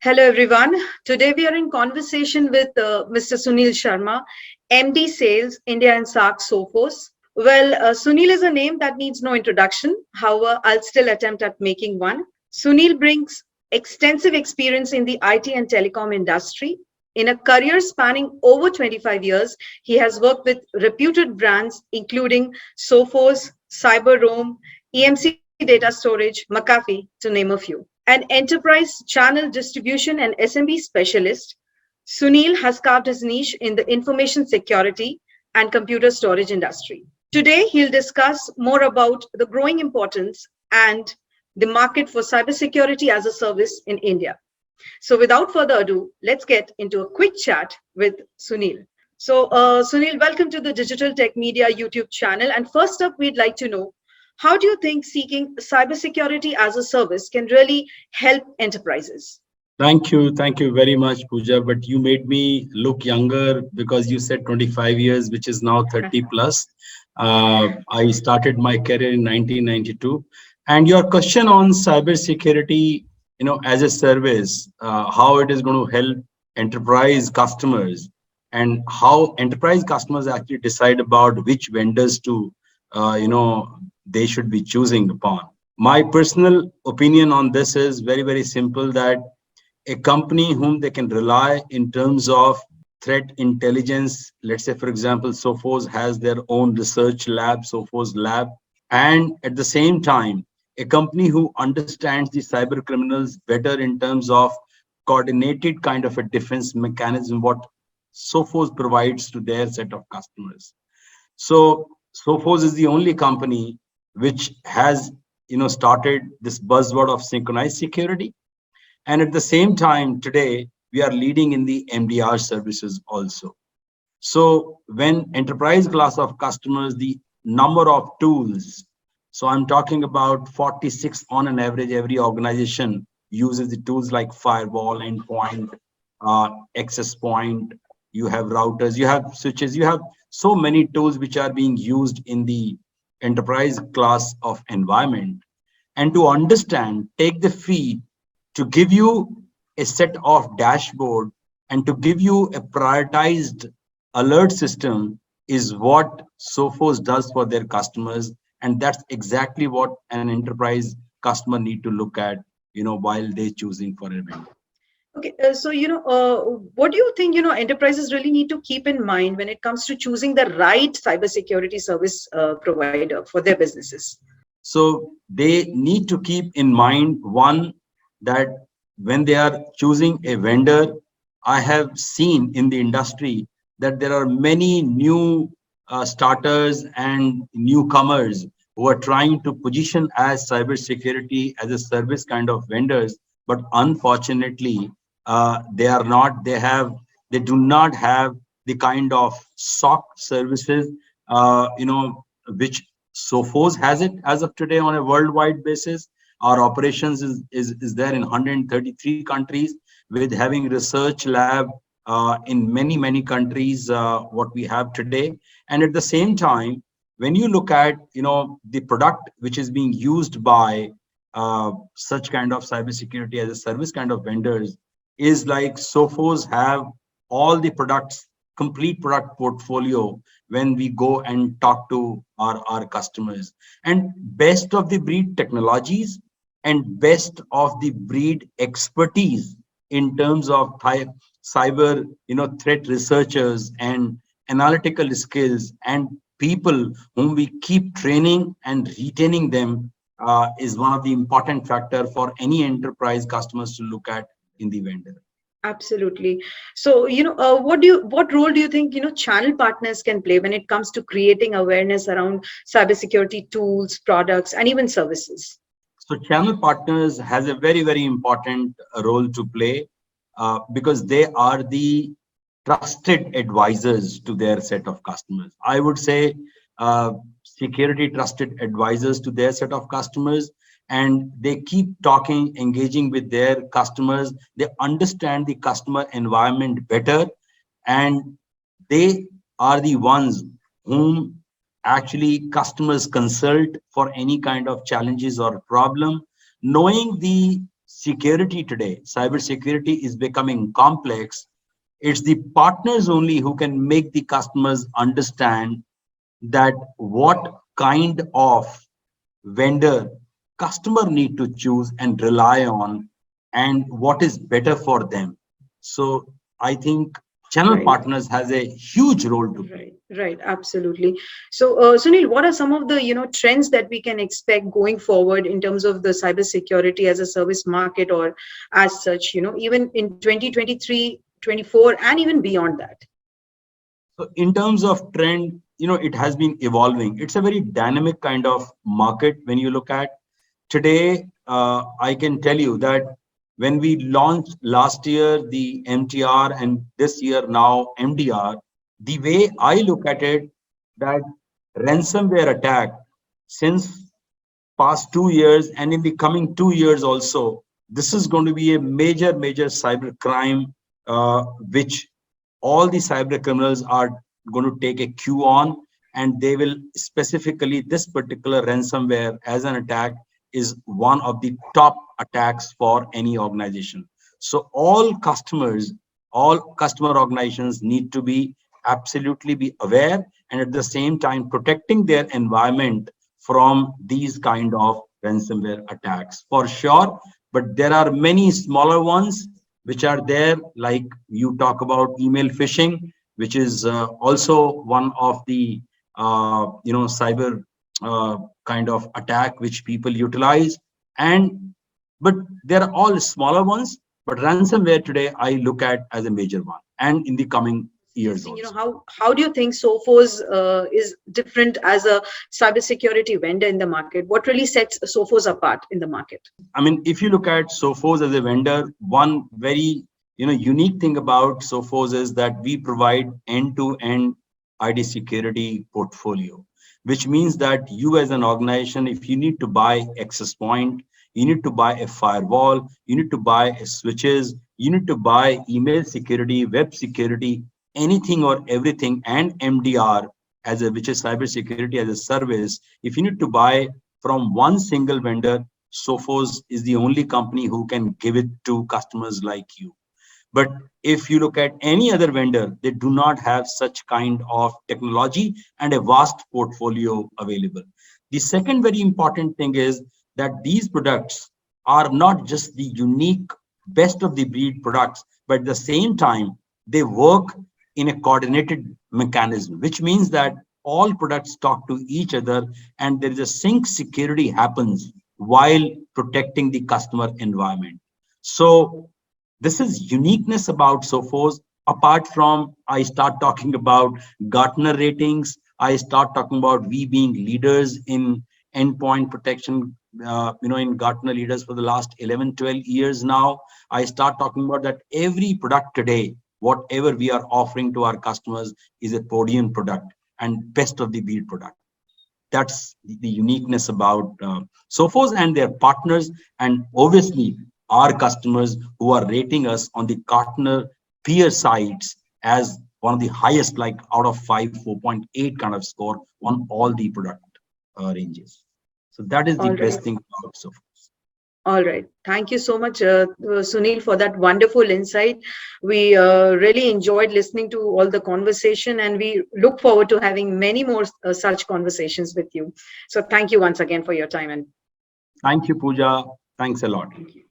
Hello, everyone. Today we are in conversation with Mr. Sunil Sharma, MD Sales, India and SAARC Sophos. Well, Sunil is a name that needs no introduction. However, I'll still attempt at making one. Sunil brings extensive experience in the IT and telecom industry. In a career spanning over 25 years, he has worked with reputed brands including Sophos, CyberRoam, EMC Data Storage, McAfee, to name a few. An enterprise channel distribution and SMB specialist, Sunil has carved his niche in the information security and computer storage industry. Today, he'll discuss more about the growing importance and the market for cybersecurity as a service in India. So without further ado, let's get into a quick chat with Sunil. So Sunil, welcome to the Digital Tech Media YouTube channel. And first up, we'd like to know, how do you think seeking cybersecurity as a service can really help enterprises? Thank you. Thank you very much, Pooja. But you made me look younger because you said 25 years, which is now 30 plus. I started my career in 1992. And your question on cybersecurity, as a service, how it is going to help enterprise customers and how enterprise customers actually decide about which vendors to, they should be choosing upon. My personal opinion on this is very, very simple, that a company whom they can rely in terms of threat intelligence, let's say, for example, Sophos has their own research lab, Sophos Lab, and at the same time, a company who understands the cyber criminals better in terms of coordinated kind of a defense mechanism, what Sophos provides to their set of customers. So Sophos is the only company which has started this buzzword of synchronized security. And at the same time, today, we are leading in the MDR services also. So when enterprise class of customers, the number of tools, so I'm talking about 46 on an average, every organization uses the tools like firewall, endpoint, access point, you have routers, you have switches, you have so many tools which are being used in the enterprise class of environment. And to understand, take the feed, to give you a set of dashboard and to give you a prioritized alert system is what Sophos does for their customers. And that's exactly what an enterprise customer need to look at, while they're choosing for a vendor. Okay, what do you think, enterprises really need to keep in mind when it comes to choosing the right cybersecurity service provider for their businesses? So they need to keep in mind, one, that when they are choosing a vendor, I have seen in the industry that there are many new starters and newcomers who are trying to position as cybersecurity as a service kind of vendors, but unfortunately, they do not have the kind of SOC services, which Sophos has it as of today on a worldwide basis. Our operations is there in 133 countries, with having research lab in many countries, what we have today. And at the same time, when you look at the product which is being used by such kind of cybersecurity as a service kind of vendors, is like Sophos have all the products, complete product portfolio when we go and talk to our customers, and best of the breed technologies and best of the breed expertise in terms of cyber threat researchers and analytical skills, and people whom we keep training and retaining them is one of the important factor for any enterprise customers to look at in the vendor. Absolutely. So, what role do you think, channel partners can play when it comes to creating awareness around cybersecurity tools, products, and even services? So channel partners has a very, very important role to play because they are the trusted advisors to their set of customers. I would say security trusted advisors to their set of customers, and they keep talking, engaging with their customers. They understand the customer environment better, and they are the ones whom actually customers consult for any kind of challenges or problem. Knowing the security today, cybersecurity is becoming complex, it's the partners only who can make the customers understand that what kind of vendor customer need to choose and rely on and what is better for them. So I think channel Right. partners has a huge role to play. Right, absolutely. So, Sunil, what are some of the trends that we can expect going forward in terms of the cybersecurity as a service market, or as such, even in 2023, 24, and even beyond that? So in terms of trend, it has been evolving. It's a very dynamic kind of market when you look at today. I can tell you that when we launched last year the MTR and this year now MDR, the way I look at it, that ransomware attack since past 2 years and in the coming 2 years also, this is going to be a major cyber crime, which all the cyber criminals are going to take a cue on, and they will specifically, this particular ransomware as an attack is one of the top attacks for any organization. So all customer organizations need to be absolutely be aware, and at the same time protecting their environment from these kind of ransomware attacks for sure. But there are many smaller ones which are there, like you talk about email phishing, which is also one of the cyber kind of attack which people utilize. And but there are all smaller ones, but ransomware today I look at as a major one, and in the coming years Interesting. also. How do you think Sophos is different as a cybersecurity vendor in the market? What really sets Sophos apart in the market? I mean, if you look at Sophos as a vendor, one very unique thing about Sophos is that we provide end-to-end ID security portfolio, which means that you as an organization, if you need to buy access point, you need to buy a firewall, you need to buy a switches, you need to buy email security, web security, anything or everything, and MDR as a, which is cybersecurity as a service. If you need to buy from one single vendor, Sophos is the only company who can give it to customers like you. But if you look at any other vendor, they do not have such kind of technology and a vast portfolio available. The second very important thing is that these products are not just the unique best of the breed products, but at the same time, they work in a coordinated mechanism, which means that all products talk to each other and there is a sync security happens while protecting the customer environment. So this is uniqueness about Sophos. Apart from, I start talking about Gartner ratings, I start talking about we being leaders in endpoint protection, in Gartner leaders for the last 11, 12 years now. I start talking about that every product today, whatever we are offering to our customers is a podium product and best of the breed product. That's the uniqueness about Sophos and their partners, and obviously our customers who are rating us on the Gartner peer sites as one of the highest, like out of 5, 4.8 kind of score on all the product ranges. So that is the All right. best thing about Sophos. All right. Thank you so much, Sunil, for that wonderful insight. We really enjoyed listening to all the conversation, and we look forward to having many more such conversations with you. So thank you once again for your time. And Thank you, Pooja. Thanks a lot. thank you.